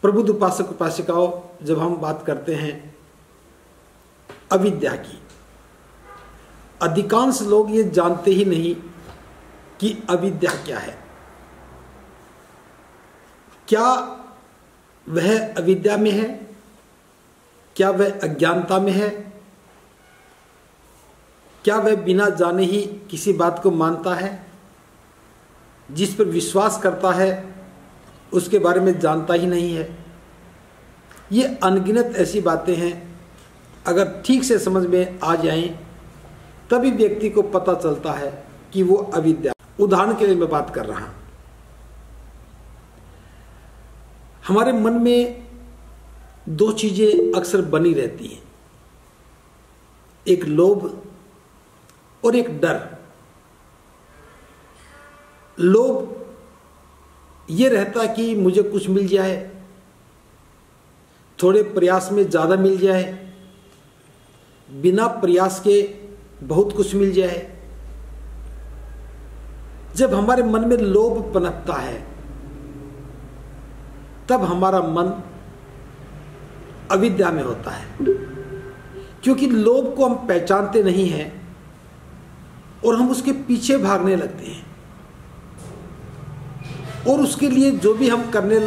प्रबुद्ध उपासक उपासिकाओं, जब हम बात करते हैं अविद्या की, अधिकांश लोग ये जानते ही नहीं कि अविद्या क्या है। क्या वह अविद्या में है? क्या वह अज्ञानता में है? क्या वह बिना जाने ही किसी बात को मानता है? जिस पर विश्वास करता है उसके बारे में जानता ही नहीं है। ये अनगिनत ऐसी बातें हैं, अगर ठीक से समझ में आ जाएं तभी व्यक्ति को पता चलता है कि वो अविद्या। उदाहरण के लिए मैं बात कर रहा हूं, हमारे मन में दो चीजें अक्सर बनी रहती हैं, एक लोभ और एक डर। लोभ ये रहता कि मुझे कुछ मिल जाए, थोड़े प्रयास में ज्यादा मिल जाए, बिना प्रयास के बहुत कुछ मिल जाए। जब हमारे मन में लोभ पनपता है तब हमारा मन अविद्या में होता है, क्योंकि लोभ को हम पहचानते नहीं हैं और हम उसके पीछे भागने लगते हैं और उसके लिए जो भी हम करने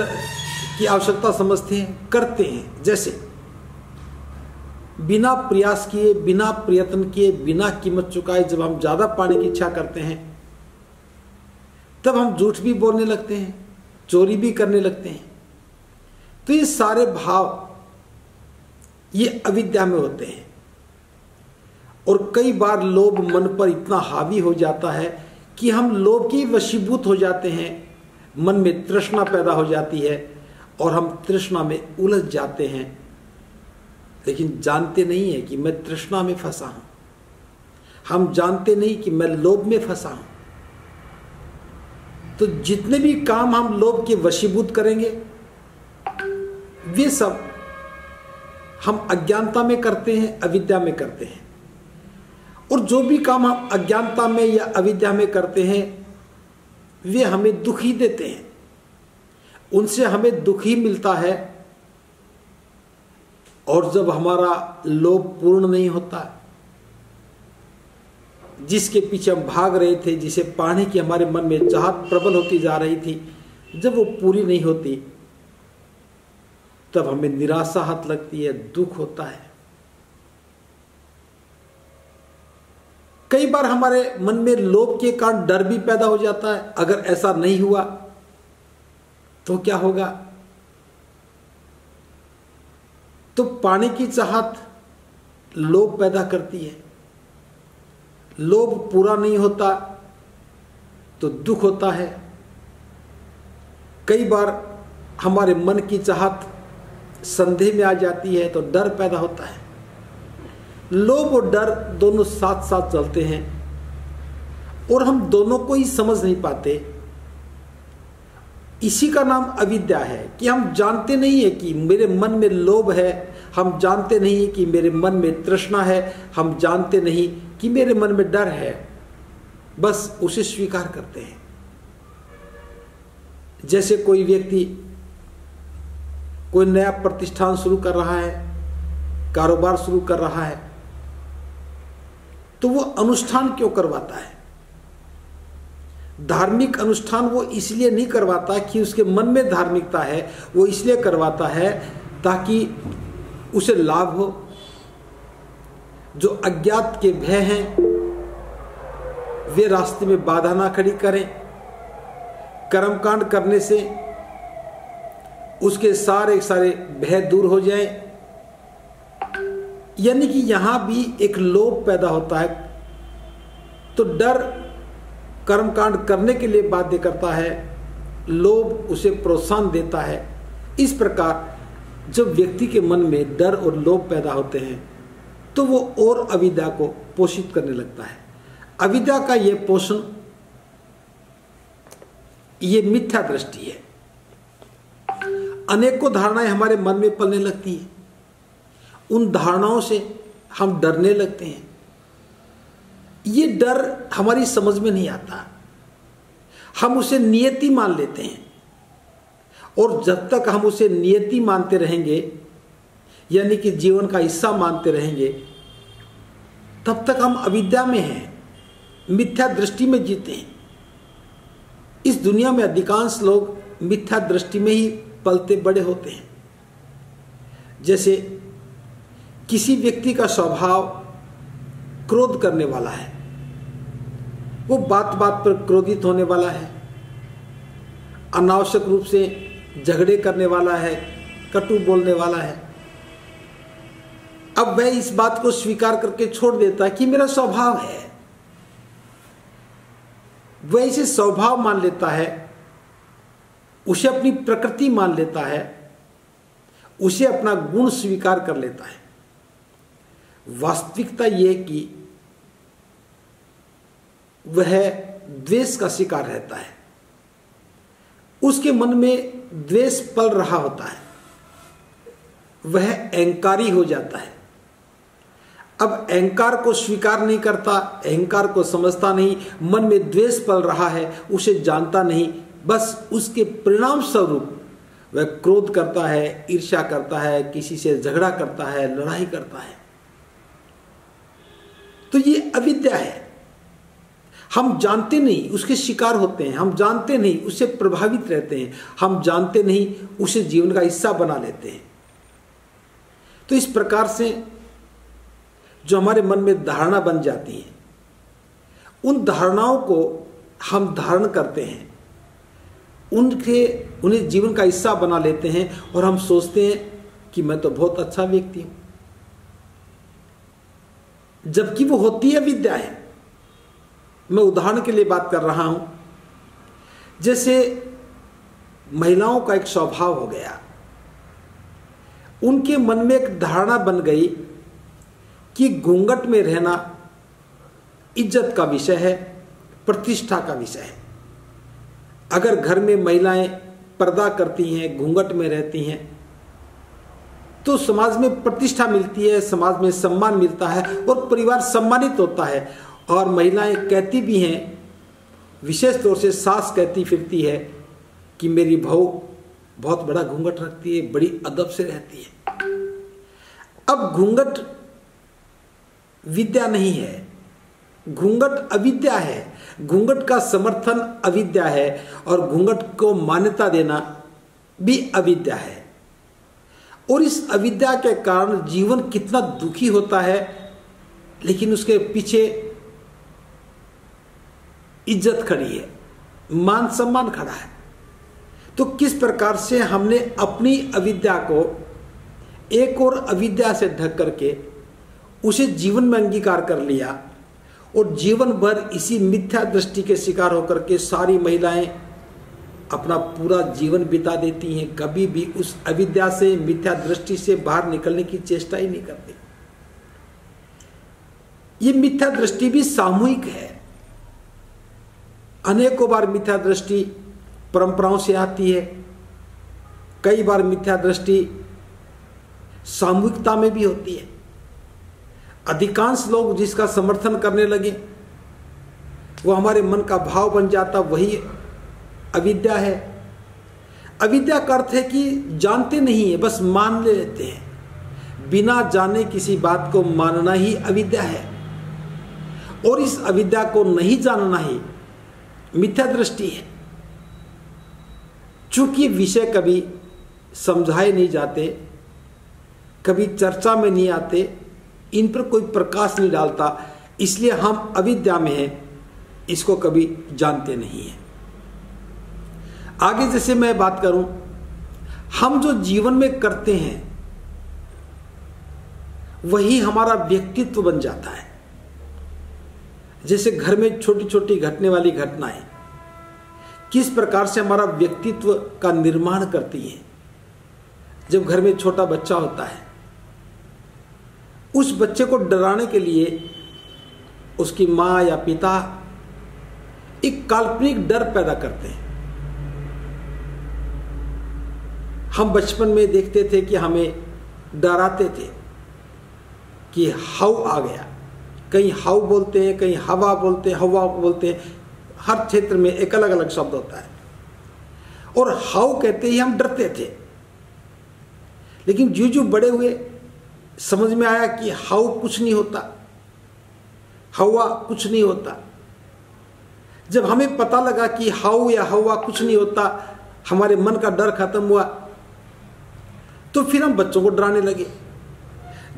की आवश्यकता समझते हैं करते हैं। जैसे बिना प्रयास किए, बिना प्रयत्न किए, बिना कीमत चुकाए जब हम ज्यादा पाने की इच्छा करते हैं तब हम झूठ भी बोलने लगते हैं, चोरी भी करने लगते हैं। तो ये सारे भाव ये अविद्या में होते हैं और कई बार लोभ मन पर इतना हावी हो जाता है कि हम लोभ के वशीभूत हो जाते हैं, मन में तृष्णा पैदा हो जाती है और हम तृष्णा में उलझ जाते हैं, लेकिन जानते नहीं है कि मैं तृष्णा में फंसा हूं। हम जानते नहीं कि मैं लोभ में फंसा हूं। तो जितने भी काम हम लोभ के वशीभूत करेंगे वे सब हम अज्ञानता में करते हैं, अविद्या में करते हैं। और जो भी काम हम अज्ञानता में या अविद्या में करते हैं वे हमें दुख ही देते हैं, उनसे हमें दुख ही मिलता है। और जब हमारा लोभ पूर्ण नहीं होता, जिसके पीछे हम भाग रहे थे, जिसे पाने की हमारे मन में चाहत प्रबल होती जा रही थी, जब वो पूरी नहीं होती तब हमें निराशा हाथ लगती है, दुख होता है। कई बार हमारे मन में लोभ के कारण डर भी पैदा हो जाता है, अगर ऐसा नहीं हुआ तो क्या होगा। तो पाने की चाहत लोभ पैदा करती है, लोभ पूरा नहीं होता तो दुख होता है। कई बार हमारे मन की चाहत संदेह में आ जाती है तो डर पैदा होता है। लोभ और डर दोनों साथ साथ चलते हैं और हम दोनों को ही समझ नहीं पाते। इसी का नाम अविद्या है कि हम जानते नहीं है कि मेरे मन में लोभ है, हम जानते नहीं कि मेरे मन में तृष्णा है, हम जानते नहीं कि मेरे मन में डर है, बस उसे स्वीकार करते हैं। जैसे कोई व्यक्ति कोई नया प्रतिष्ठान शुरू कर रहा है, कारोबार शुरू कर रहा है, तो वो अनुष्ठान क्यों करवाता है? धार्मिक अनुष्ठान वो इसलिए नहीं करवाता कि उसके मन में धार्मिकता है, वो इसलिए करवाता है ताकि उसे लाभ हो। जो अज्ञात के भय हैं वे रास्ते में बाधा ना खड़ी करें, कर्मकांड करने से उसके सारे सारे भय दूर हो जाए। यानी कि यहां भी एक लोभ पैदा होता है, तो डर कर्मकांड करने के लिए बाध्य करता है, लोभ उसे प्रोत्साहन देता है। इस प्रकार जब व्यक्ति के मन में डर और लोभ पैदा होते हैं तो वो और अविद्या को पोषित करने लगता है। अविद्या का यह पोषण, ये मिथ्या दृष्टि है। अनेकों धारणाएं हमारे मन में पलने लगती हैं, उन धारणाओं से हम डरने लगते हैं। ये डर हमारी समझ में नहीं आता, हम उसे नियति मान लेते हैं और जब तक हम उसे नियति मानते रहेंगे, यानी कि जीवन का हिस्सा मानते रहेंगे, तब तक हम अविद्या में हैं, मिथ्या दृष्टि में जीते हैं। इस दुनिया में अधिकांश लोग मिथ्या दृष्टि में ही पलते बड़े होते हैं। जैसे किसी व्यक्ति का स्वभाव क्रोध करने वाला है, वो बात बात पर क्रोधित होने वाला है, अनावश्यक रूप से झगड़े करने वाला है, कटु बोलने वाला है। अब वह इस बात को स्वीकार करके छोड़ देता है कि मेरा स्वभाव है, वह इसे स्वभाव मान लेता है, उसे अपनी प्रकृति मान लेता है, उसे अपना गुण स्वीकार कर लेता है। वास्तविकता यह कि वह द्वेष का शिकार रहता है, उसके मन में द्वेष पल रहा होता है, वह अहंकारी हो जाता है। अब अहंकार को स्वीकार नहीं करता, अहंकार को समझता नहीं, मन में द्वेष पल रहा है, उसे जानता नहीं, बस उसके परिणाम स्वरूप वह क्रोध करता है, ईर्ष्या करता है, किसी से झगड़ा करता है, लड़ाई करता है। तो ये अविद्या है। हम जानते नहीं उसके शिकार होते हैं, हम जानते नहीं उससे प्रभावित रहते हैं, हम जानते नहीं उसे जीवन का हिस्सा बना लेते हैं। तो इस प्रकार से जो हमारे मन में धारणा बन जाती है, उन धारणाओं को हम धारण करते हैं, उन्हें जीवन का हिस्सा बना लेते हैं और हम सोचते हैं कि मैं तो बहुत अच्छा व्यक्ति हूं, जबकि वो होती है विद्या है। मैं उदाहरण के लिए बात कर रहा हूं, जैसे महिलाओं का एक स्वभाव हो गया, उनके मन में एक धारणा बन गई कि घूंघट में रहना इज्जत का विषय है, प्रतिष्ठा का विषय है। अगर घर में महिलाएं पर्दा करती हैं, घूंघट में रहती हैं, तो समाज में प्रतिष्ठा मिलती है, समाज में सम्मान मिलता है और परिवार सम्मानित होता है। और महिलाएं कहती भी हैं, विशेष तौर से सास कहती फिरती है कि मेरी बहू बहुत बड़ा घूंघट रखती है, बड़ी अदब से रहती है। अब घूंघट विद्या नहीं है, घूंघट अविद्या है, घूंघट का समर्थन अविद्या है और घूंघट को मान्यता देना भी अविद्या है। और इस अविद्या के कारण जीवन कितना दुखी होता है, लेकिन उसके पीछे इज्जत खड़ी है, मान सम्मान खड़ा है। तो किस प्रकार से हमने अपनी अविद्या को एक और अविद्या से ढक करके उसे जीवन में अंगीकार कर लिया और जीवन भर इसी मिथ्या दृष्टि के शिकार होकर के सारी महिलाएं अपना पूरा जीवन बिता देती हैं, कभी भी उस अविद्या से, मिथ्या दृष्टि से बाहर निकलने की चेष्टा ही नहीं करती। ये मिथ्या दृष्टि भी सामूहिक है। अनेकों बार मिथ्या दृष्टि परंपराओं से आती है, कई बार मिथ्या दृष्टि सामूहिकता में भी होती है। अधिकांश लोग जिसका समर्थन करने लगे वो हमारे मन का भाव बन जाता, वही अविद्या है। अविद्या का अर्थ है कि जानते नहीं है, बस मान लेते हैं। बिना जाने किसी बात को मानना ही अविद्या है, और इस अविद्या को नहीं जानना ही मिथ्या दृष्टि है। चूंकि विषय कभी समझाए नहीं जाते, कभी चर्चा में नहीं आते, इन पर कोई प्रकाश नहीं डालता, इसलिए हम अविद्या में हैं, इसको कभी जानते नहीं हैं। आगे जैसे मैं बात करूं, हम जो जीवन में करते हैं वही हमारा व्यक्तित्व बन जाता है। जैसे घर में छोटी छोटी घटने वाली घटनाएं किस प्रकार से हमारा व्यक्तित्व का निर्माण करती हैं। जब घर में छोटा बच्चा होता है, उस बच्चे को डराने के लिए उसकी माँ या पिता एक काल्पनिक डर पैदा करते हैं। हम बचपन में देखते थे कि हमें डराते थे कि हाउ आ गया, कहीं हाउ बोलते हैं, कहीं हवा बोलते हैं, हवा बोलते हैं, हर क्षेत्र में एक अलग अलग शब्द होता है। और हाउ कहते ही हम डरते थे, लेकिन जो जो बड़े हुए समझ में आया कि हाउ कुछ नहीं होता, हवा कुछ नहीं होता। जब हमें पता लगा कि हाउ या हवा कुछ नहीं होता, हमारे मन का डर खत्म हुआ, तो फिर हम बच्चों को डराने लगे।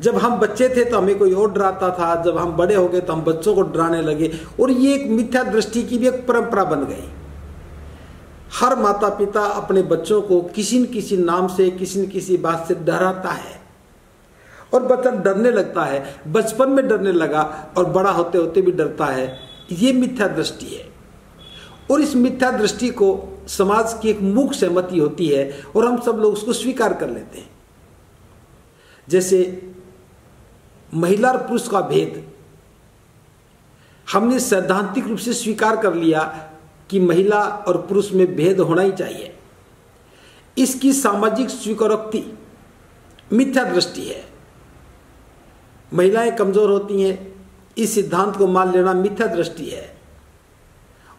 जब हम बच्चे थे तो हमें कोई और डराता था, जब हम बड़े हो गए तो हम बच्चों को डराने लगे, और ये एक मिथ्या दृष्टि की भी एक परंपरा बन गई। हर माता पिता अपने बच्चों को किसी न किसी नाम से, किसी न किसी बात से डराता है, और बच्चा डरने लगता है। बचपन में डरने लगा और बड़ा होते होते भी डरता है। ये मिथ्या दृष्टि है, और इस मिथ्या दृष्टि को समाज की एक मूक सहमति होती है, और हम सब लोग उसको स्वीकार कर लेते हैं। जैसे महिला और पुरुष का भेद हमने सैद्धांतिक रूप से स्वीकार कर लिया कि महिला और पुरुष में भेद होना ही चाहिए। इसकी सामाजिक स्वीकारोक्ति मिथ्या दृष्टि है। महिलाएं कमजोर होती हैं, इस सिद्धांत को मान लेना मिथ्या दृष्टि है।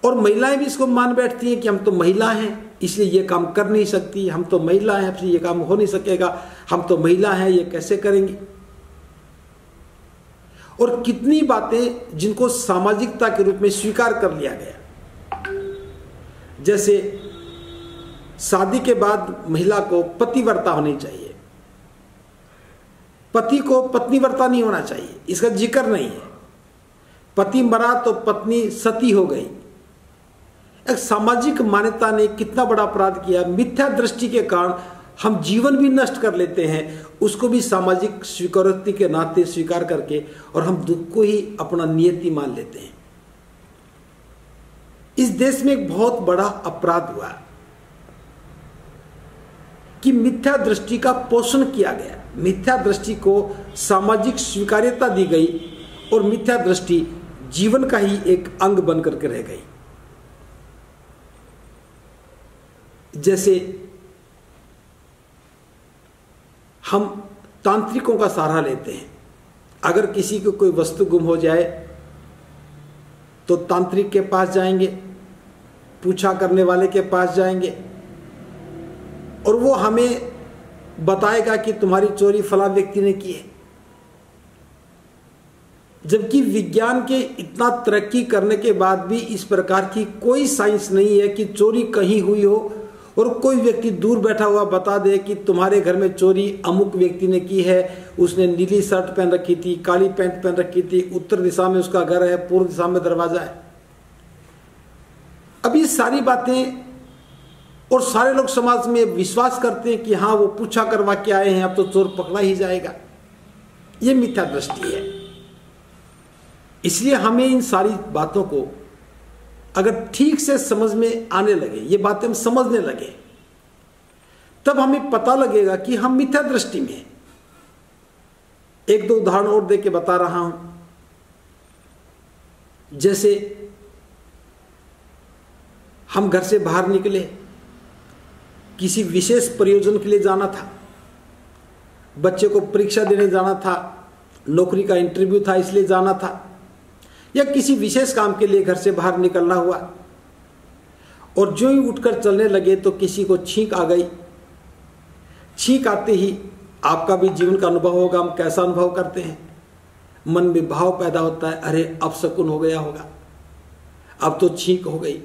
और महिलाएं भी इसको मान बैठती हैं कि हम तो महिला हैं, इसलिए ये काम कर नहीं सकती, हम तो महिला हैं, हमसे ये काम हो नहीं सकेगा, हम तो महिला हैं, ये कैसे करेंगी। और कितनी बातें जिनको सामाजिकता के रूप में स्वीकार कर लिया गया। जैसे शादी के बाद महिला को पतिव्रता होनी चाहिए, पति को पत्नीव्रता नहीं होना चाहिए, इसका जिक्र नहीं है। पति मरा तो पत्नी सती हो गई। एक सामाजिक मान्यता ने कितना बड़ा अपराध किया। मिथ्या दृष्टि के कारण हम जीवन भी नष्ट कर लेते हैं, उसको भी सामाजिक स्वीकारोक्ति के नाते स्वीकार करके, और हम दुख को ही अपना नियति मान लेते हैं। इस देश में एक बहुत बड़ा अपराध हुआ कि मिथ्या दृष्टि का पोषण किया गया, मिथ्या दृष्टि को सामाजिक स्वीकार्यता दी गई, और मिथ्या दृष्टि जीवन का ही एक अंग बनकर के रह गई। जैसे हम तांत्रिकों का सहारा लेते हैं। अगर किसी को कोई वस्तु गुम हो जाए तो तांत्रिक के पास जाएंगे, पूछा करने वाले के पास जाएंगे, और वो हमें बताएगा कि तुम्हारी चोरी फला व्यक्ति ने की है। जबकि विज्ञान के इतना तरक्की करने के बाद भी इस प्रकार की कोई साइंस नहीं है कि चोरी कहीं हुई हो और कोई व्यक्ति दूर बैठा हुआ बता दे कि तुम्हारे घर में चोरी अमुक व्यक्ति ने की है, उसने नीली शर्ट पहन रखी थी, काली पैंट पहन रखी थी, उत्तर दिशा में उसका घर है, पूर्व दिशा में दरवाजा है। अब ये सारी बातें, और सारे लोग समाज में विश्वास करते हैं कि हाँ वो पूछा करवा के आए हैं, अब तो चोर पकड़ा ही जाएगा। ये मिथ्या दृष्टि है। इसलिए हमें इन सारी बातों को अगर ठीक से समझ में आने लगे, ये बातें हम समझने लगे, तब हमें पता लगेगा कि हम मिथ्या दृष्टि में हैं। एक दो उदाहरण और दे के बता रहा हूं। जैसे हम घर से बाहर निकले, किसी विशेष प्रयोजन के लिए जाना था, बच्चे को परीक्षा देने जाना था, नौकरी का इंटरव्यू था इसलिए जाना था, या किसी विशेष काम के लिए घर से बाहर निकलना हुआ, और जो ही उठकर चलने लगे तो किसी को छींक आ गई। छींक आते ही आपका भी जीवन का अनुभव होगा, हम कैसा अनुभव करते हैं। मन में भाव पैदा होता है, अरे अब शकुन हो गया होगा, अब तो छींक हो गई,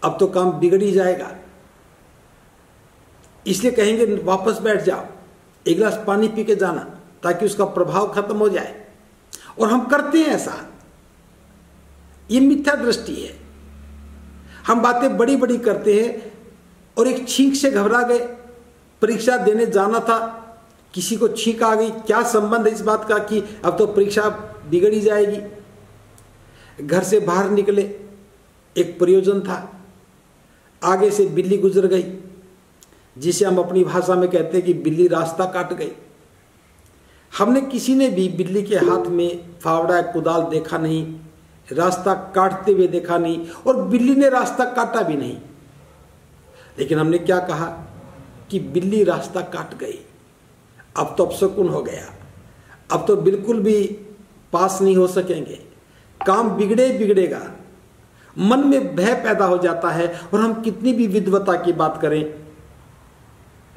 अब तो काम बिगड़ ही जाएगा। इसलिए कहेंगे वापस बैठ जाओ, एक गिलास पानी पी के जाना ताकि उसका प्रभाव खत्म हो जाए, और हम करते हैं ऐसा। ये मिथ्या दृष्टि है। हम बातें बड़ी बड़ी करते हैं और एक छींक से घबरा गए, परीक्षा देने जाना था, किसी को छींक आ गई, क्या संबंध है इस बात का कि अब तो परीक्षा बिगड़ ही जाएगी। घर से बाहर निकले, एक प्रयोजन था, आगे से बिल्ली गुजर गई, जिसे हम अपनी भाषा में कहते हैं कि बिल्ली रास्ता काट गई। हमने किसी ने भी बिल्ली के हाथ में फावड़ा कुदाल देखा नहीं, रास्ता काटते हुए देखा नहीं, और बिल्ली ने रास्ता काटा भी नहीं। लेकिन हमने क्या कहा कि बिल्ली रास्ता काट गई, अब तो अपशकुन हो गया, अब तो बिल्कुल भी पास नहीं हो सकेंगे, काम बिगड़ेगा। मन में भय पैदा हो जाता है। और हम कितनी भी विद्वता की बात करें,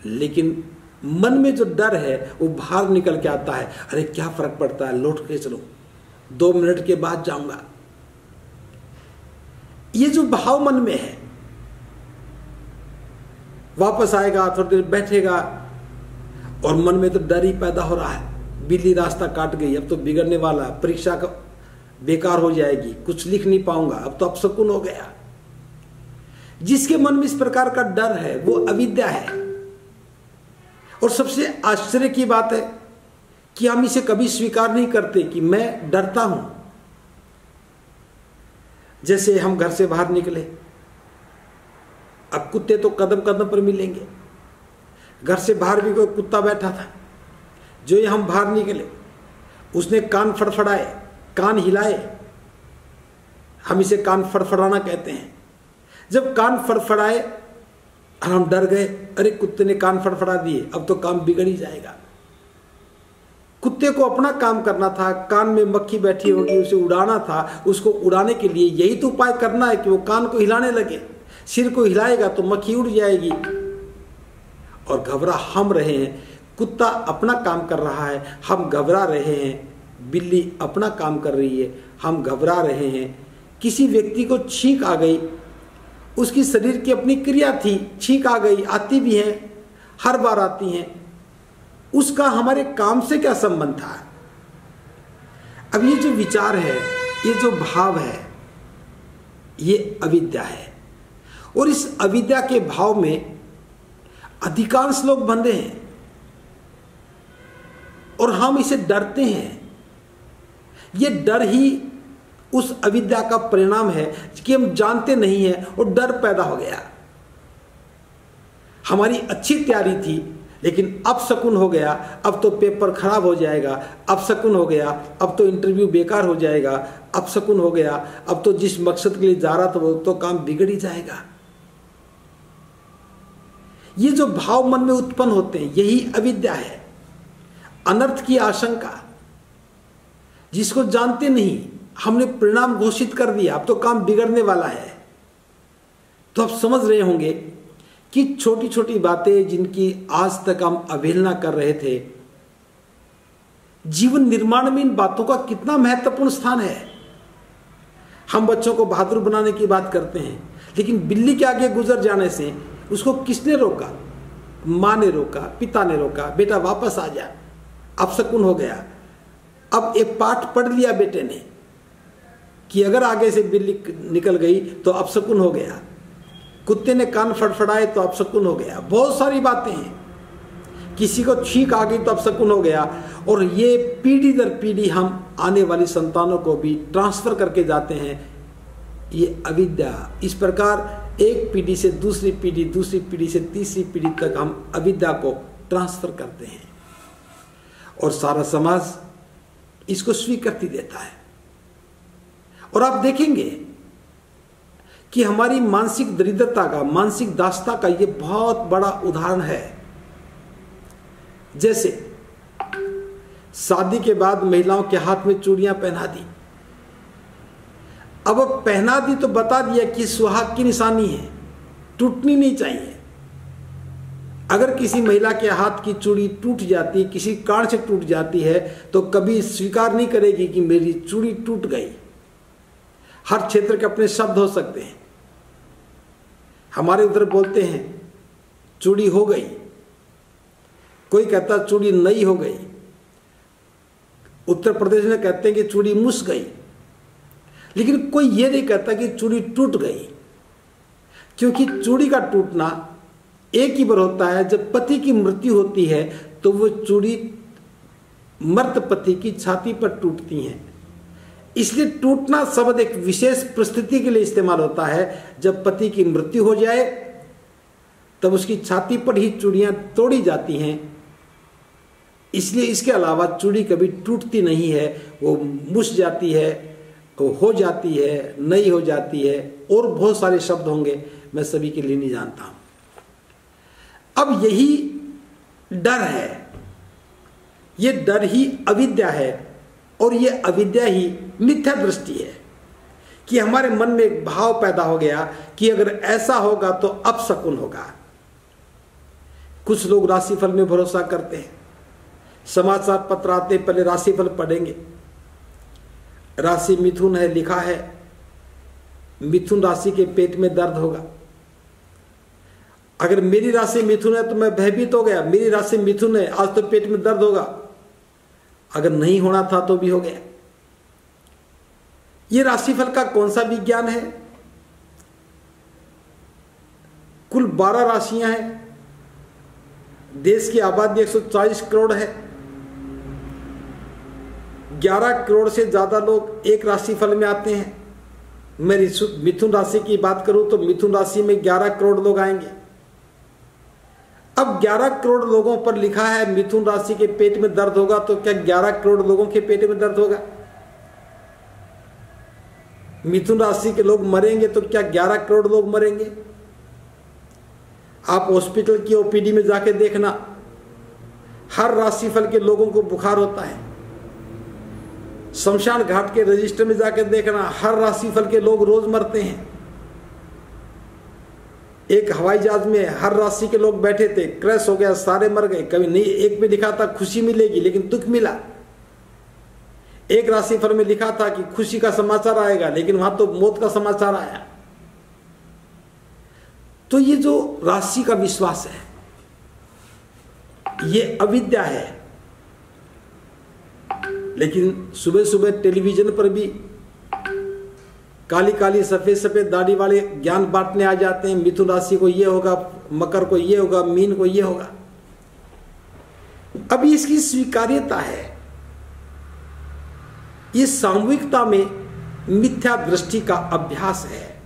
लेकिन मन में जो डर है वो बाहर निकल के आता है। अरे क्या फर्क पड़ता है, लौट के चलो, 2 मिनट के बाद जाऊंगा। ये जो भाव मन में है, वापस आएगा, थोड़ी देर बैठेगा, और मन में तो डर ही पैदा हो रहा है। बिल्ली रास्ता काट गई, अब तो बिगड़ने वाला, परीक्षा का बेकार हो जाएगी, कुछ लिख नहीं पाऊंगा, अब तो अपशकुन हो गया। जिसके मन में इस प्रकार का डर है वो अविद्या है। और सबसे आश्चर्य की बात है कि हम इसे कभी स्वीकार नहीं करते कि मैं डरता हूं। जैसे हम घर से बाहर निकले, अब कुत्ते तो कदम कदम पर मिलेंगे। घर से बाहर भी कोई कुत्ता बैठा था, जो ही हम बाहर निकले उसने कान फड़फड़ाए, कान हिलाए। हम इसे कान फड़फड़ाना कहते हैं। जब कान फड़फड़ाए और हम डर गए, अरे कुत्ते ने कान फड़फड़ा दिए, अब तो काम बिगड़ ही जाएगा। कुत्ते को अपना काम करना था, कान में मक्खी बैठी होगी, उसे उड़ाना था। उसको उड़ाने के लिए यही तो उपाय करना है कि वो कान को हिलाने लगे। सिर को हिलाएगा तो मक्खी उड़ जाएगी। और घबरा हम रहे हैं, कुत्ता अपना काम कर रहा है, हम घबरा रहे हैं। बिल्ली अपना काम कर रही है, हम घबरा रहे हैं। किसी व्यक्ति को छींक आ गई, उसकी शरीर की अपनी क्रिया थी, छींक आ गई, आती भी है, हर बार आती हैं। उसका हमारे काम से क्या संबंध था? अब ये जो विचार है, ये जो भाव है, ये अविद्या है। और इस अविद्या के भाव में अधिकांश लोग बंधे हैं और हम इसे डरते हैं। ये डर ही उस अविद्या का परिणाम है कि हम जानते नहीं हैं और डर पैदा हो गया। हमारी अच्छी तैयारी थी, लेकिन अपशकुन हो गया, अब तो पेपर खराब हो जाएगा, अपशकुन हो गया, अब तो इंटरव्यू बेकार हो जाएगा, अपशकुन हो गया, अब तो जिस मकसद के लिए जा रहा था वो तो काम बिगड़ ही जाएगा। ये जो भाव मन में उत्पन्न होते हैं, यही अविद्या है। अनर्थ की आशंका, जिसको जानते नहीं, हमने परिणाम घोषित कर दिया, अब तो काम बिगड़ने वाला है। तो आप समझ रहे होंगे कि छोटी छोटी बातें जिनकी आज तक हम अवहेलना कर रहे थे, जीवन निर्माण में इन बातों का कितना महत्वपूर्ण स्थान है। हम बच्चों को बहादुर बनाने की बात करते हैं, लेकिन बिल्ली के आगे गुजर जाने से उसको किसने रोका? मां ने रोका, पिता ने रोका, बेटा वापस आ जा, अपशकुन हो गया। अब एक पाठ पढ़ लिया बेटे ने कि अगर आगे से बिल्ली निकल गई तो अपशकुन हो गया, कुत्ते ने कान फड़फड़ाए तो अपशकुन हो गया। बहुत सारी बातें हैं, किसी को छींक आ गई तो अपशकुन हो गया। और ये पीढ़ी दर पीढ़ी हम आने वाली संतानों को भी ट्रांसफर करके जाते हैं। ये अविद्या, इस प्रकार एक पीढ़ी से दूसरी पीढ़ी, दूसरी पीढ़ी से तीसरी पीढ़ी तक हम अविद्या को ट्रांसफर करते हैं और सारा समाज इसको स्वीकृति देता है। और आप देखेंगे कि हमारी मानसिक दरिद्रता का, मानसिक दासता का ये बहुत बड़ा उदाहरण है। जैसे शादी के बाद महिलाओं के हाथ में चूड़ियां पहना दी। अब पहना दी तो बता दिया कि सुहाग की निशानी है, टूटनी नहीं चाहिए। अगर किसी महिला के हाथ की चूड़ी टूट जाती, किसी कारण से टूट जाती है, तो कभी स्वीकार नहीं करेगी कि मेरी चूड़ी टूट गई। हर क्षेत्र के अपने शब्द हो सकते हैं। हमारे उधर बोलते हैं चूड़ी हो गई, कोई कहता चूड़ी नई हो गई। उत्तर प्रदेश में कहते हैं कि चूड़ी मुस गई, लेकिन कोई ये नहीं कहता कि चूड़ी टूट गई। क्योंकि चूड़ी का टूटना एक ही बार होता है, जब पति की मृत्यु होती है तो वो चूड़ी मर्त पति की छाती पर टूटती हैं। इसलिए टूटना शब्द एक विशेष परिस्थिति के लिए इस्तेमाल होता है। जब पति की मृत्यु हो जाए तब उसकी छाती पर ही चूड़ियां तोड़ी जाती हैं। इसलिए इसके अलावा चूड़ी कभी टूटती नहीं है, वो मुस जाती है, वो हो जाती है, नई हो जाती है, और बहुत सारे शब्द होंगे, मैं सभी के लिए नहीं जानता। अब यही डर है, ये डर ही अविद्या है, और ये अविद्या ही मिथ्या दृष्टि है। कि हमारे मन में एक भाव पैदा हो गया कि अगर ऐसा होगा तो अपशकुन होगा। कुछ लोग राशिफल में भरोसा करते हैं, समाचार पत्र आते पहले राशिफल पढ़ेंगे, राशि मिथुन है, लिखा है मिथुन राशि के पेट में दर्द होगा। अगर मेरी राशि मिथुन है तो मैं भयभीत हो गया, मेरी राशि मिथुन है आज तो पेट में दर्द होगा। अगर नहीं होना था तो भी हो गया। ये राशिफल का कौन सा विज्ञान है? कुल 12 राशियां हैं, देश की आबादी 140 करोड़ है, 11 करोड़ से ज्यादा लोग एक राशिफल में आते हैं। मैं मिथुन राशि की बात करूं तो मिथुन राशि में 11 करोड़ लोग आएंगे। अब 11 करोड़ लोगों पर लिखा है मिथुन राशि के पेट में दर्द होगा, तो क्या 11 करोड़ लोगों के पेट में दर्द होगा? मिथुन राशि के लोग मरेंगे तो क्या 11 करोड़ लोग मरेंगे? आप हॉस्पिटल की ओपीडी में जाके देखना, हर राशिफल के लोगों को बुखार होता है। शमशान घाट के रजिस्टर में जाकर देखना, हर राशिफल के लोग रोज मरते हैं। एक हवाई जहाज में हर राशि के लोग बैठे थे, क्रैश हो गया, सारे मर गए। कभी नहीं एक में लिखा था खुशी मिलेगी लेकिन दुख मिला। एक राशिफल में लिखा था कि खुशी का समाचार आएगा लेकिन वहां तो मौत का समाचार आया। तो ये जो राशि का विश्वास है ये अविद्या है। लेकिन सुबह सुबह टेलीविजन पर भी काली काली सफेद सफेद दाढ़ी वाले ज्ञान बांटने आ जाते हैं। मिथुन राशि को ये होगा, मकर को ये होगा, मीन को ये होगा। अभी इसकी स्वीकार्यता है। ये सामूहिकता में मिथ्या दृष्टि का अभ्यास है,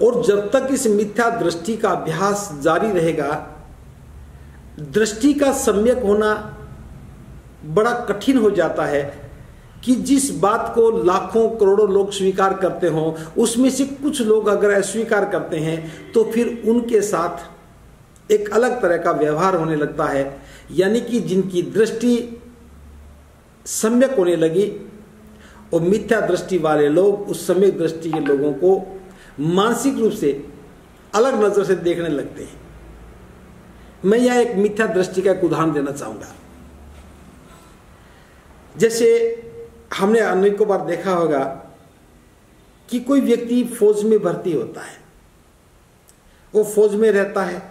और जब तक इस मिथ्या दृष्टि का अभ्यास जारी रहेगा, दृष्टि का सम्यक होना बड़ा कठिन हो जाता है कि जिस बात को लाखों करोड़ों लोग स्वीकार करते हों, उसमें से कुछ लोग अगर अस्वीकार करते हैं तो फिर उनके साथ एक अलग तरह का व्यवहार होने लगता है। यानी कि जिनकी दृष्टि सम्यक होने लगी, और मिथ्या दृष्टि वाले लोग उस सम्यक दृष्टि के लोगों को मानसिक रूप से अलग नजर से देखने लगते हैं। मैं यह एक मिथ्या दृष्टि का एक उदाहरण देना चाहूंगा। जैसे हमने अनेकों बार देखा होगा कि कोई व्यक्ति फौज में भर्ती होता है, वो फौज में रहता है,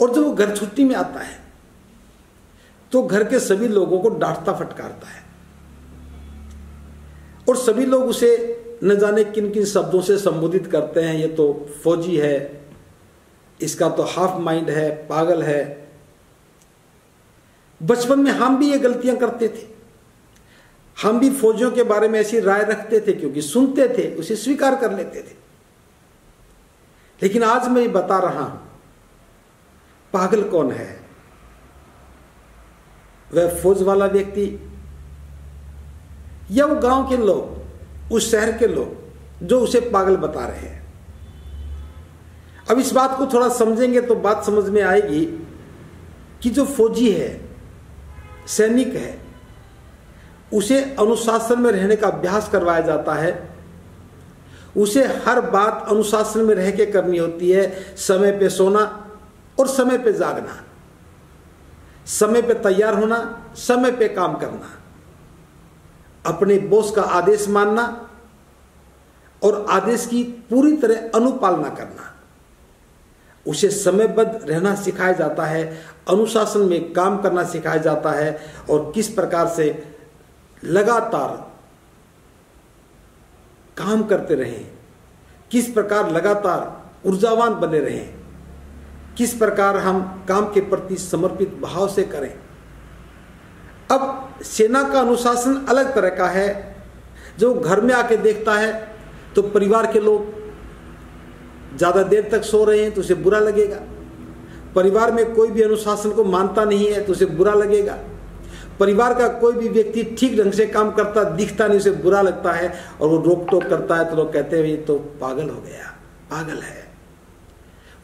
और जब वो घर छुट्टी में आता है तो घर के सभी लोगों को डांटता फटकारता है, और सभी लोग उसे न जाने किन किन शब्दों से संबोधित करते हैं। ये तो फौजी है, इसका तो हाफ माइंड है, पागल है। बचपन में हम भी ये गलतियां करते थे। हम भी फौजियों के बारे में ऐसी राय रखते थे, क्योंकि सुनते थे, उसे स्वीकार कर लेते थे। लेकिन आज मैं ये बता रहा हूं, पागल कौन है? वह फौज वाला व्यक्ति या वो गांव के लोग, उस शहर के लोग जो उसे पागल बता रहे हैं। अब इस बात को थोड़ा समझेंगे तो बात समझ में आएगी कि जो फौजी है, सैनिक है, उसे अनुशासन में रहने का अभ्यास करवाया जाता है। उसे हर बात अनुशासन में रह के करनी होती है। समय पे सोना और समय पे जागना, समय पे तैयार होना, समय पे काम करना, अपने बॉस का आदेश मानना और आदेश की पूरी तरह अनुपालना करना। उसे समयबद्ध रहना सिखाया जाता है, अनुशासन में काम करना सिखाया जाता है, और किस प्रकार से लगातार काम करते रहें, किस प्रकार लगातार ऊर्जावान बने रहें, किस प्रकार हम काम के प्रति समर्पित भाव से करें। अब सेना का अनुशासन अलग तरह का है। जो घर में आके देखता है तो परिवार के लोग ज्यादा देर तक सो रहे हैं तो उसे बुरा लगेगा। परिवार में कोई भी अनुशासन को मानता नहीं है तो उसे बुरा लगेगा। परिवार का कोई भी व्यक्ति ठीक ढंग से काम करता दिखता नहीं, उसे बुरा लगता है, और वो रोक टोक करता है तो लोग कहते हैं ये तो पागल हो गया, पागल है।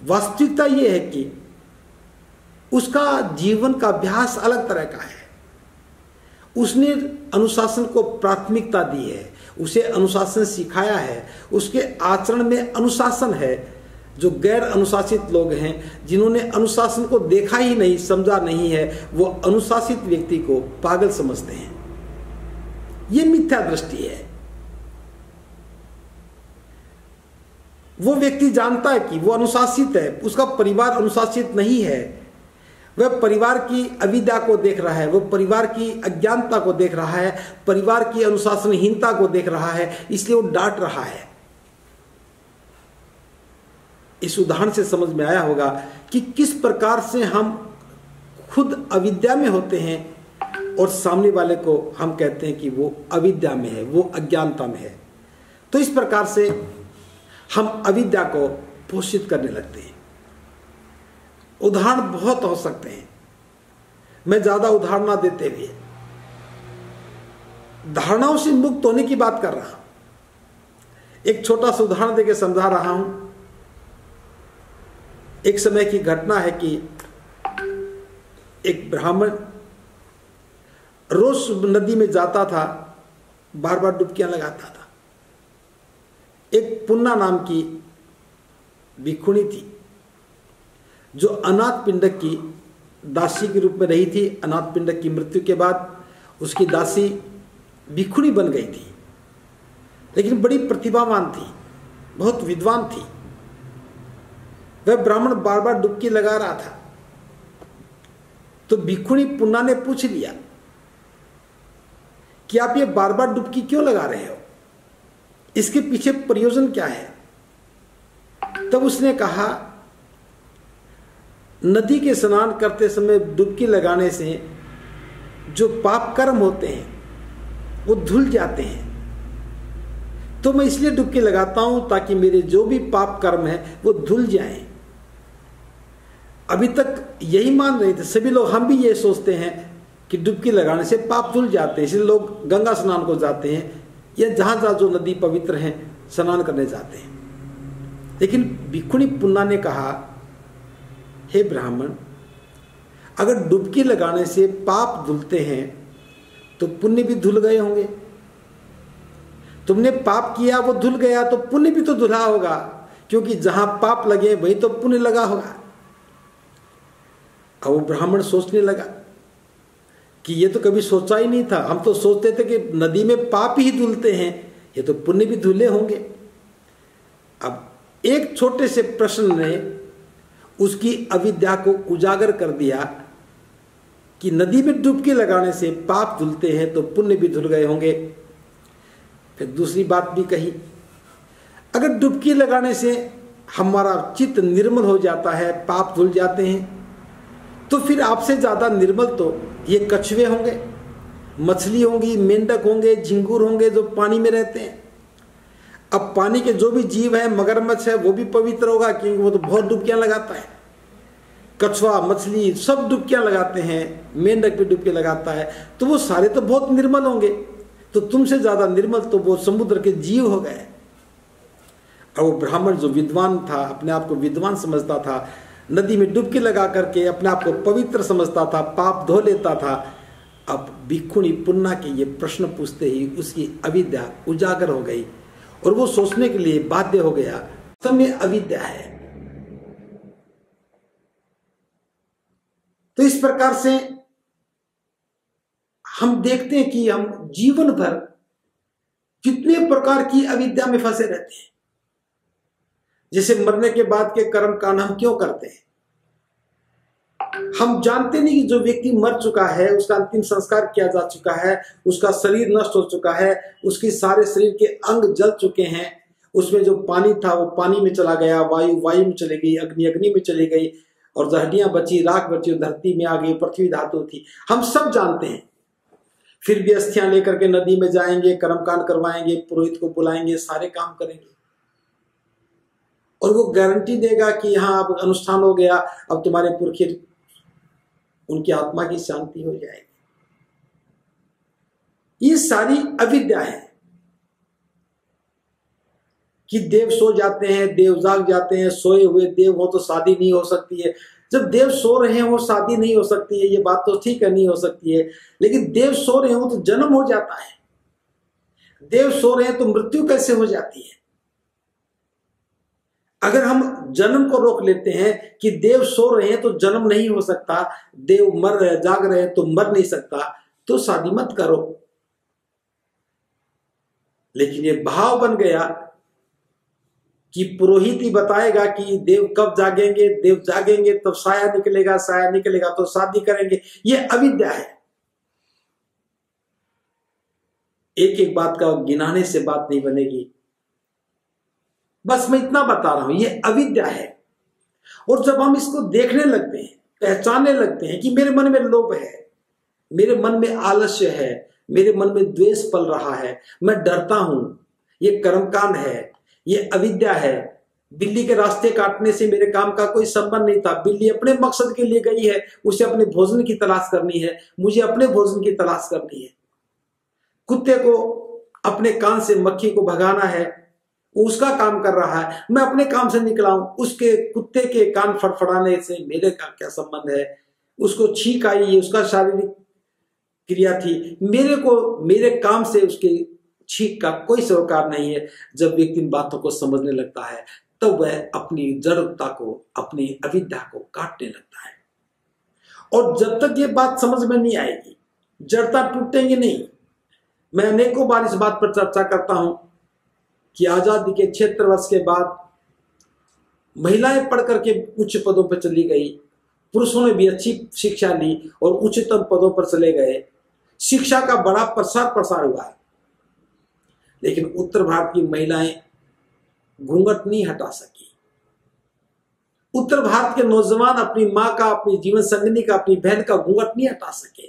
वास्तविकता ये है कि उसका जीवन का अभ्यास अलग तरह का है। उसने अनुशासन को प्राथमिकता दी है, उसे अनुशासन सिखाया है, उसके आचरण में अनुशासन है। जो गैर अनुशासित लोग हैं, जिन्होंने अनुशासन को देखा ही नहीं, समझा नहीं है, वो अनुशासित व्यक्ति को पागल समझते हैं। ये मिथ्या दृष्टि है। वो व्यक्ति जानता है कि वो अनुशासित है, उसका परिवार अनुशासित नहीं है, वह परिवार की अविद्या को देख रहा है, वह परिवार की अज्ञानता को देख रहा है, परिवार की अनुशासनहीनता को देख रहा है, इसलिए वो डांट रहा है। इस उदाहरण से समझ में आया होगा कि किस प्रकार से हम खुद अविद्या में होते हैं और सामने वाले को हम कहते हैं कि वो अविद्या में है, वो अज्ञानता में है। तो इस प्रकार से हम अविद्या को पोषित करने लगते हैं। उदाहरण बहुत हो सकते हैं, मैं ज्यादा उदाहरण ना देते हुए धारणाओं से मुक्त होने की बात कर रहा हूं। एक छोटा सा उदाहरण देकर समझा रहा हूं। एक समय की घटना है कि एक ब्राह्मण रोज नदी में जाता था, बार बार डुबकियां लगाता था। एक पुन्ना नाम की भिक्षुणी थी जो अनाथ पिंडक की दासी के रूप में रही थी। अनाथ पिंडक की मृत्यु के बाद उसकी दासी भिक्षुणी बन गई थी, लेकिन बड़ी प्रतिभावान थी, बहुत विद्वान थी। वह ब्राह्मण बार बार डुबकी लगा रहा था, तो भिक्षुणी पुन्ना ने पूछ लिया कि आप ये बार बार डुबकी क्यों लगा रहे हो, इसके पीछे प्रयोजन क्या है। तब उसने कहा, नदी के स्नान करते समय डुबकी लगाने से जो पाप कर्म होते हैं वो धुल जाते हैं, तो मैं इसलिए डुबकी लगाता हूं ताकि मेरे जो भी पाप कर्म है वो धुल जाएं। अभी तक यही मान रहे थे सभी लोग, हम भी ये सोचते हैं कि डुबकी लगाने से पाप धुल जाते हैं, इसलिए लोग गंगा स्नान को जाते हैं या जहां जहां जो नदी पवित्र हैं स्नान करने जाते हैं। लेकिन भिक्षुणी पुन्ना ने कहा, हे ब्राह्मण, अगर डुबकी लगाने से पाप धुलते हैं तो पुण्य भी धुल गए होंगे। तुमने पाप किया, वो धुल गया, तो पुण्य भी तो धुला होगा, क्योंकि जहां पाप लगे वही तो पुण्य लगा होगा। अब वो ब्राह्मण सोचने लगा कि ये तो कभी सोचा ही नहीं था, हम तो सोचते थे कि नदी में पाप ही धुलते हैं, ये तो पुण्य भी धुले होंगे। अब एक छोटे से प्रश्न ने उसकी अविद्या को उजागर कर दिया कि नदी में डुबकी लगाने से पाप धुलते हैं तो पुण्य भी धुल गए होंगे। फिर दूसरी बात भी कही, अगर डुबकी लगाने से हमारा चित्त निर्मल हो जाता है, पाप धुल जाते हैं, तो फिर आपसे ज्यादा निर्मल तो ये कछुए होंगे, मछली होंगी, मेंढक होंगे, झिंगुर होंगे जो पानी में रहते हैं। अब पानी के जो भी जीव है, मगरमच्छ है, वो भी पवित्र होगा क्योंकि वो तो बहुत डुबकियां लगाता है। कछुआ, मछली सब डुबकियां लगाते हैं, मेंढक भी डुबकी लगाता है, तो वो सारे तो बहुत निर्मल होंगे। तो तुमसे ज्यादा निर्मल तो वो समुद्र के जीव हो गए। और वो ब्राह्मण जो विद्वान था, अपने आप को विद्वान समझता था, नदी में डुबकी लगा करके अपने आप को पवित्र समझता था, पाप धो लेता था। अब भिक्षुणी पुन्ना के ये प्रश्न पूछते ही उसकी अविद्या उजागर हो गई और वो सोचने के लिए बाध्य हो गया, सब में अविद्या है। तो इस प्रकार से हम देखते हैं कि हम जीवन भर कितने प्रकार की अविद्या में फंसे रहते हैं। जैसे मरने के बाद के कर्म कांड हम क्यों करते हैं? हम जानते नहीं कि जो व्यक्ति मर चुका है, उसका अंतिम संस्कार किया जा चुका है, उसका शरीर नष्ट हो चुका है, उसके सारे शरीर के अंग जल चुके हैं, उसमें जो पानी था वो पानी में चला गया, वायु वायु में चली गई, अग्नि अग्नि में चली गई, और जो हड्डियां बची, राख बची, धरती में आ गई, पृथ्वी धातु थी। हम सब जानते हैं। फिर भी अस्थियां लेकर के नदी में जाएंगे, कर्मकांड करवाएंगे, पुरोहित को बुलाएंगे, सारे काम करेंगे, और वो गारंटी देगा कि हाँ अब अनुष्ठान हो गया, अब तुम्हारे पुरखे, उनकी आत्मा की शांति हो जाएगी। ये सारी अविद्या है कि देव सो जाते हैं, देव जाग जाते हैं, सोए हुए देव हो तो शादी नहीं हो सकती है, जब देव सो रहे हो शादी नहीं हो सकती है, ये बात तो ठीक है, नहीं हो सकती है, लेकिन देव सो रहे हो तो जन्म हो जाता है। देव सो रहे हैं तो मृत्यु कैसे हो जाती है? अगर हम जन्म को रोक लेते हैं कि देव सो रहे हैं तो जन्म नहीं हो सकता, देव मर रहे जाग रहे हैं तो मर नहीं सकता, तो शादी मत करो। लेकिन ये भाव बन गया कि पुरोहित ही बताएगा कि देव कब जागेंगे, देव जागेंगे तब साया निकलेगा, साया निकलेगा तो शादी करेंगे। ये अविद्या है। एक एक बात का गिनाने से बात नहीं बनेगी, बस मैं इतना बता रहा हूं, ये अविद्या है। और जब हम इसको देखने लगते हैं, पहचानने लगते हैं कि मेरे मन में लोभ है, मेरे मन में आलस्य है, मेरे मन में द्वेष पल रहा है, मैं डरता हूं, ये कर्मकांड है, ये अविद्या है। बिल्ली के रास्ते काटने से मेरे काम का कोई संबंध नहीं था। बिल्ली अपने मकसद के लिए गई है, उसे अपने भोजन की तलाश करनी है, मुझे अपने भोजन की तलाश करनी है। कुत्ते को अपने कान से मक्खी को भगाना है, वो उसका काम कर रहा है, मैं अपने काम से निकला हूं। उसके कुत्ते के कान फड़फड़ाने से मेरे का क्या संबंध है? उसको छींक आई, ये उसका शारीरिक क्रिया थी, मेरे को मेरे काम से उसके छींक का कोई सरोकार नहीं है। जब व्यक्ति इन बातों को समझने लगता है तब वह अपनी जड़ता को, अपनी अविद्या को काटने लगता है। और जब तक ये बात समझ में नहीं आएगी, जड़ता टूटेंगे नहीं। मैं अनेकों बार इस बात पर चर्चा करता हूं कि आजादी के 76 वर्ष के बाद महिलाएं पढ़ करके उच्च पदों पर चली गई, पुरुषों ने भी अच्छी शिक्षा ली और उच्चतम पदों पर चले गए। शिक्षा का बड़ा प्रसार हुआ है, लेकिन उत्तर भारत की महिलाएं घूंघट नहीं हटा सकी। उत्तर भारत के नौजवान अपनी मां का, अपनी जीवन संगिनी का, अपनी बहन का घूंघट नहीं हटा सके।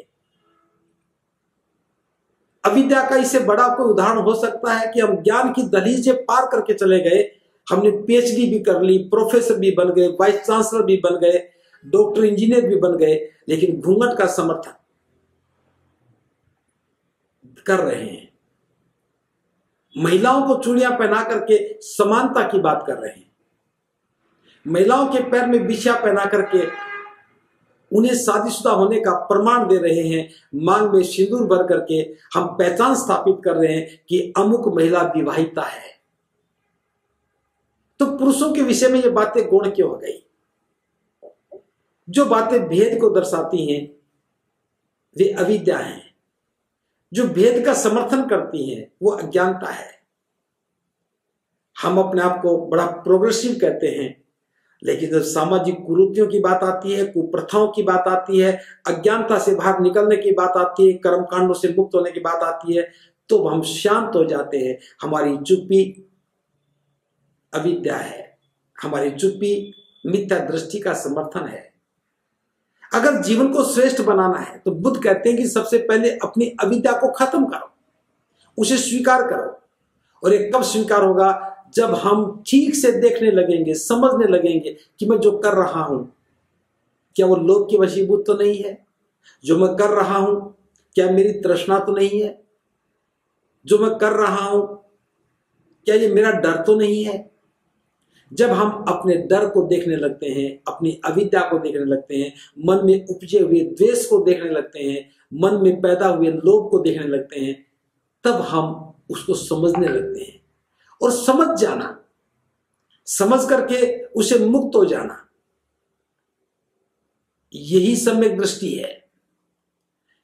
अविद्या का इससे बड़ा कोई उदाहरण हो सकता है कि हम ज्ञान की दहलीज पार करके चले गए, हमने पीएचडी भी कर ली, प्रोफेसर भी बन गए, वाइस चांसलर भी बन गए, डॉक्टर इंजीनियर भी बन गए, लेकिन घूंघट का समर्थन कर रहे हैं। महिलाओं को चूड़ियां पहना करके समानता की बात कर रहे हैं। महिलाओं के पैर में बिछिया पहना करके उन्हें शादीशुदा होने का प्रमाण दे रहे हैं। मांग में सिंदूर भर करके हम पहचान स्थापित कर रहे हैं कि अमुक महिला विवाहिता है। तो पुरुषों के विषय में ये बातें गौण क्यों हो गई? जो बातें भेद को दर्शाती हैं वे अविद्या हैं, जो भेद का समर्थन करती हैं वो अज्ञानता है। हम अपने आप को बड़ा प्रोग्रेसिव कहते हैं, लेकिन जब सामाजिक कुरीतियों की बात आती है, कुप्रथाओं की बात आती है, अज्ञानता से बाहर निकलने की बात आती है, कर्मकांडों से मुक्त होने की बात आती है, तो हम शांत हो जाते हैं। हमारी चुप्पी अविद्या है, हमारी चुप्पी मिथ्या दृष्टि का समर्थन है। अगर जीवन को श्रेष्ठ बनाना है तो बुद्ध कहते हैं कि सबसे पहले अपनी अविद्या को खत्म करो, उसे स्वीकार करो। और ये कब स्वीकार होगा? जब हम ठीक से देखने लगेंगे, समझने लगेंगे कि मैं जो कर रहा हूं क्या वो लोभ के वशीभूत तो नहीं है, जो मैं कर रहा हूं क्या मेरी तृष्णा तो नहीं है, जो मैं कर रहा हूं क्या ये मेरा डर तो नहीं है। जब हम अपने डर को देखने लगते हैं, अपनी अविद्या को देखने लगते हैं, मन में उपजे हुए द्वेष को देखने लगते हैं, मन में पैदा हुए लोभ को देखने लगते हैं, तब हम उसको समझने लगते हैं। और समझ जाना, समझ करके उसे मुक्त हो जाना, यही सम्यक दृष्टि है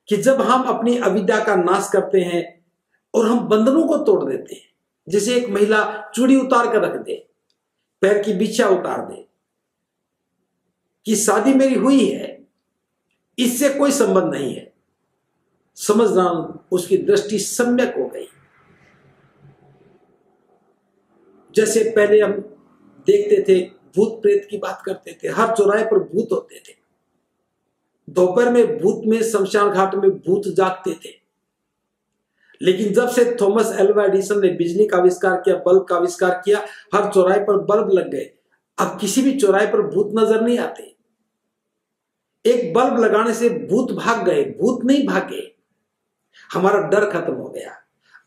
कि जब हम अपनी अविद्या का नाश करते हैं और हम बंधनों को तोड़ देते हैं। जैसे एक महिला चूड़ी उतार कर रख दे, पैर की बिछिया उतार दे कि शादी मेरी हुई है, इससे कोई संबंध नहीं है, समझना उसकी दृष्टि सम्यक हो गई। जैसे पहले हम देखते थे, भूत प्रेत की बात करते थे, हर चौराहे पर भूत होते थे, दोपहर में भूत में, शमशान घाट में भूत जागते थे। लेकिन जब से थॉमस एल्वा एडिसन ने बिजली का आविष्कार किया, बल्ब का आविष्कार किया, हर चौराहे पर बल्ब लग गए। अब किसी भी चौराहे पर भूत नजर नहीं आते। एक बल्ब लगाने से भूत भाग गए, भूत नहीं भागे। हमारा डर खत्म हो गया।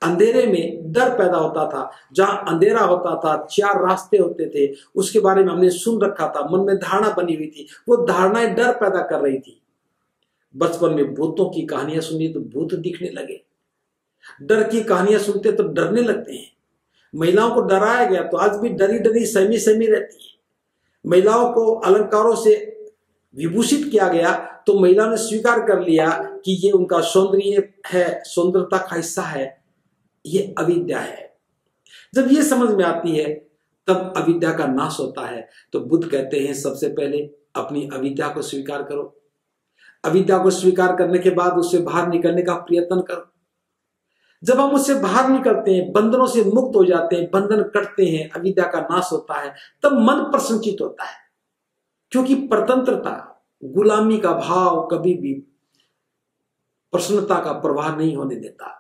अंधेरे में डर पैदा होता था। जहां अंधेरा होता था, 4 रास्ते होते थे, उसके बारे में हमने सुन रखा था, मन में धारणा बनी हुई थी, वो धारणाएं डर पैदा कर रही थी। बचपन में भूतों की कहानियां सुनी तो भूत दिखने लगे, डर की कहानियां सुनते तो डरने लगते हैं। महिलाओं को डराया गया तो आज भी डरी डरी सहमी सहमी रहती है। महिलाओं को अलंकारों से विभूषित किया गया तो महिलाओं ने स्वीकार कर लिया कि ये उनका सौंदर्य है, सुंदरता का हिस्सा है, ये अविद्या है। जब ये समझ में आती है तब अविद्या का नाश होता है। तो बुद्ध कहते हैं सबसे पहले अपनी अविद्या को स्वीकार करो। अविद्या को स्वीकार करने के बाद उससे बाहर निकलने का प्रयत्न करो। जब हम उससे बाहर निकलते हैं, बंधनों से मुक्त हो जाते हैं, बंधन कटते हैं, अविद्या का नाश होता है, तब मन प्रसन्नचित होता है। क्योंकि परतंत्रता, गुलामी का भाव कभी भी प्रसन्नता का प्रवाह नहीं होने देता।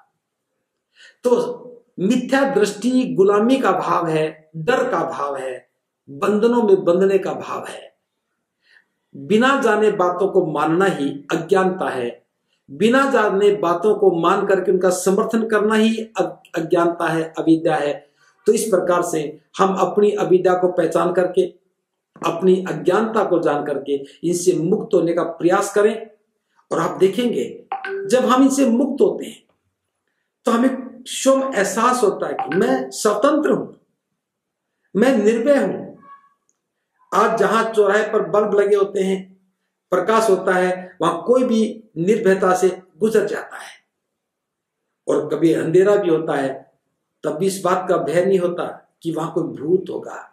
तो मिथ्या दृष्टि गुलामी का भाव है, डर का भाव है, बंधनों में बंधने का भाव है। बिना जाने बातों को मानना ही अज्ञानता है। बिना जाने बातों को मान करके उनका समर्थन करना ही अज्ञानता है, अविद्या है। तो इस प्रकार से हम अपनी अविद्या को पहचान करके, अपनी अज्ञानता को जान करके इनसे मुक्त होने का प्रयास करें। और आप देखेंगे जब हम इनसे मुक्त होते हैं तो हमें स्वयं एहसास होता है कि मैं स्वतंत्र हूं, मैं निर्भय हूं। आज जहां चौराहे पर बल्ब लगे होते हैं, प्रकाश होता है, वहां कोई भी निर्भयता से गुजर जाता है। और कभी अंधेरा भी होता है, तब भी इस बात का भय नहीं होता कि वहां कोई भूत होगा,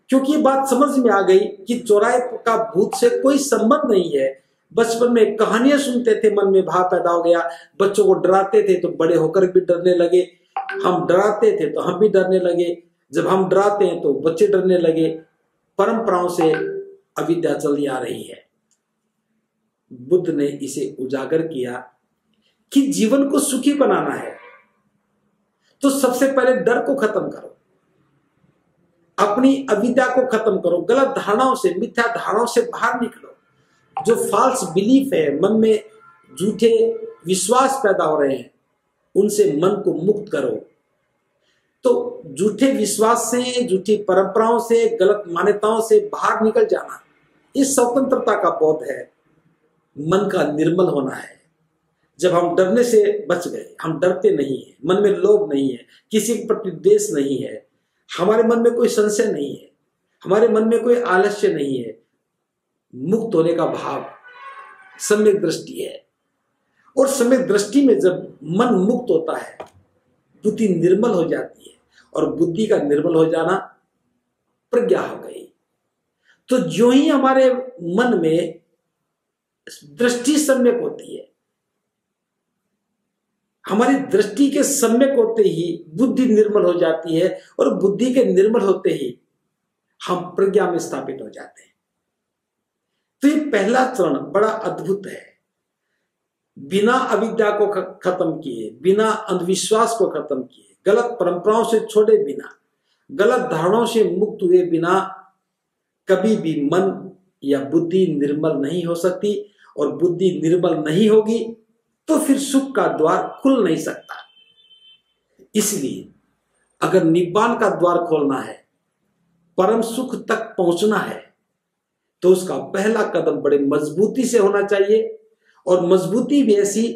क्योंकि ये बात समझ में आ गई कि चौराहे का भूत से कोई संबंध नहीं है। बचपन में कहानियां सुनते थे, मन में भाव पैदा हो गया, बच्चों को डराते थे तो बड़े होकर भी डरने लगे। हम डराते थे तो हम भी डरने लगे, जब हम डराते हैं तो बच्चे डरने लगे। परंपराओं से अविद्या चली आ रही है। बुद्ध ने इसे उजागर किया कि जीवन को सुखी बनाना है तो सबसे पहले डर को खत्म करो, अपनी अविद्या को खत्म करो, गलत धारणाओं से, मिथ्या धारणाओं से बाहर निकलो। जो फॉल्स बिलीफ है, मन में झूठे विश्वास पैदा हो रहे हैं, उनसे मन को मुक्त करो। तो झूठे विश्वास से, झूठी परंपराओं से, गलत मान्यताओं से बाहर निकल जाना, इस स्वतंत्रता का बोध है। मन का निर्मल होना है। जब हम डरने से बच गए, हम डरते नहीं है, मन में लोभ नहीं है, किसी के प्रति द्वेष नहीं है, हमारे मन में कोई संशय नहीं है, हमारे मन में कोई आलस्य नहीं है, मुक्त होने का भाव सम्यक दृष्टि है। और सम्यक दृष्टि में जब मन मुक्त होता है, बुद्धि निर्मल हो जाती है। और बुद्धि का निर्मल हो जाना प्रज्ञा हो गई। तो जो ही हमारे मन में दृष्टि सम्यक होती है, हमारी दृष्टि के सम्यक होते ही बुद्धि निर्मल हो जाती है। और बुद्धि के निर्मल होते ही हम प्रज्ञा में स्थापित हो जाते हैं। तो ये पहला चरण बड़ा अद्भुत है। बिना अविद्या को खत्म किए, बिना अंधविश्वास को खत्म किए, गलत परंपराओं से छोड़े बिना, गलत धारणाओं से मुक्त हुए बिना कभी भी मन या बुद्धि निर्मल नहीं हो सकती। और बुद्धि निर्मल नहीं होगी तो फिर सुख का द्वार खुल नहीं सकता। इसलिए अगर निब्बान का द्वार खोलना है, परम सुख तक पहुंचना है, तो उसका पहला कदम बड़े मजबूती से होना चाहिए। और मजबूती भी ऐसी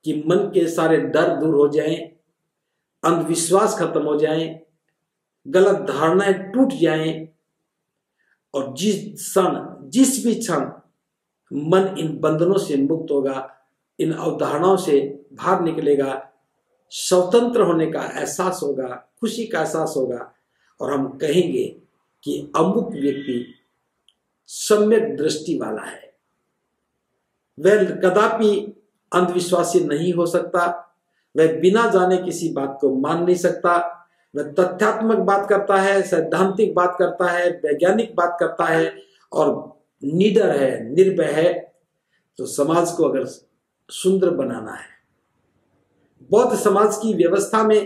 कि मन के सारे डर दूर हो जाएं, अंधविश्वास खत्म हो जाएं, गलत धारणाएं टूट जाएं। और जिस भी क्षण मन इन बंधनों से मुक्त होगा, इन अवधारणाओं से बाहर निकलेगा, स्वतंत्र होने का एहसास होगा, खुशी का एहसास होगा। और हम कहेंगे कि अमुक व्यक्ति सम्यक दृष्टि वाला है, वह कदापि अंधविश्वासी नहीं हो सकता, वह बिना जाने किसी बात को मान नहीं सकता, वह तथ्यात्मक बात करता है, सैद्धांतिक बात करता है, वैज्ञानिक बात करता है और निडर है, निर्भय है। तो समाज को अगर सुंदर बनाना है, बौद्ध समाज की व्यवस्था में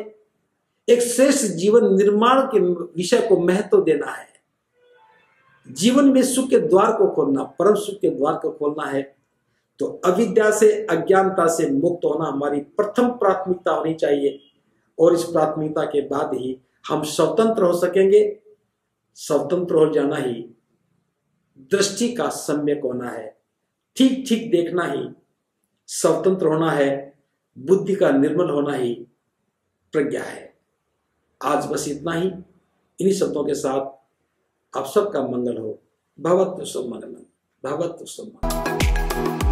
एक श्रेष्ठ जीवन निर्माण के विषय को महत्व देना है, जीवन में सुख के द्वार को खोलना, परम सुख के द्वार को खोलना है, तो अविद्या से, अज्ञानता से मुक्त होना हमारी प्रथम प्राथमिकता होनी चाहिए, और इस प्राथमिकता के बाद ही हम स्वतंत्र हो सकेंगे। स्वतंत्र हो जाना ही दृष्टि का सम्यक होना है, ठीक ठीक देखना ही स्वतंत्र होना है, बुद्धि का निर्मल होना ही प्रज्ञा है। आज बस इतना ही। इन्हीं शब्दों के साथ आप सबका मंगल हो। भवतु सब मंगलम, भवतु सब मंगलम।